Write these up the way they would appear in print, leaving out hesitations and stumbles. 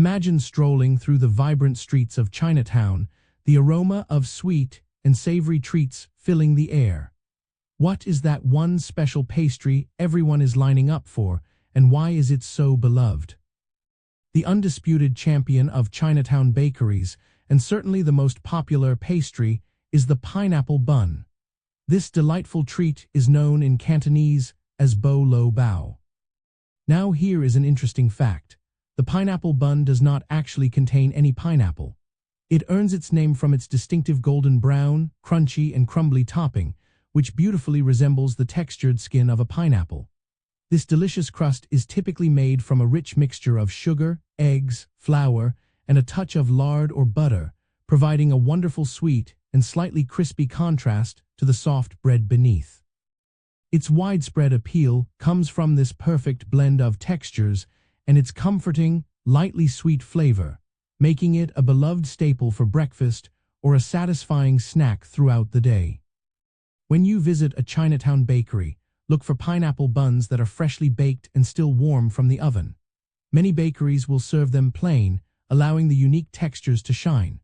Imagine strolling through the vibrant streets of Chinatown, the aroma of sweet and savory treats filling the air. What is that one special pastry everyone is lining up for, and why is it so beloved? The undisputed champion of Chinatown bakeries, and certainly the most popular pastry, is the pineapple bun. This delightful treat is known in Cantonese as Lo Bao. Now here is an interesting fact. The pineapple bun does not actually contain any pineapple. It earns its name from its distinctive golden brown, crunchy, and crumbly topping, which beautifully resembles the textured skin of a pineapple. This delicious crust is typically made from a rich mixture of sugar, eggs, flour, and a touch of lard or butter, providing a wonderful sweet and slightly crispy contrast to the soft bread beneath. Its widespread appeal comes from this perfect blend of textures and its comforting, lightly sweet flavor, making it a beloved staple for breakfast or a satisfying snack throughout the day. When you visit a Chinatown bakery, look for pineapple buns that are freshly baked and still warm from the oven. Many bakeries will serve them plain, allowing the unique textures to shine.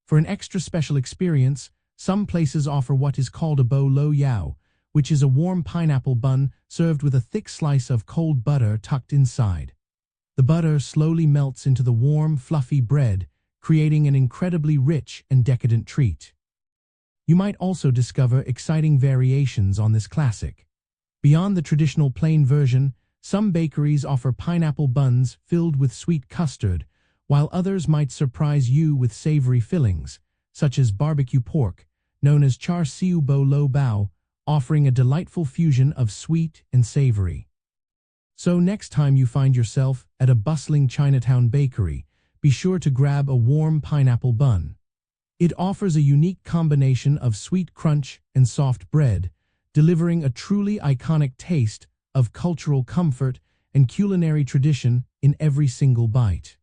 For an extra special experience, some places offer what is called a Lo Yau, which is a warm pineapple bun served with a thick slice of cold butter tucked inside. The butter slowly melts into the warm, fluffy bread, creating an incredibly rich and decadent treat. You might also discover exciting variations on this classic. Beyond the traditional plain version, some bakeries offer pineapple buns filled with sweet custard, while others might surprise you with savory fillings, such as barbecue pork, known as Char Lo Bao, offering a delightful fusion of sweet and savory. So next time you find yourself at a bustling Chinatown bakery, be sure to grab a warm pineapple bun. It offers a unique combination of sweet crunch and soft bread, delivering a truly iconic taste of cultural comfort and culinary tradition in every single bite.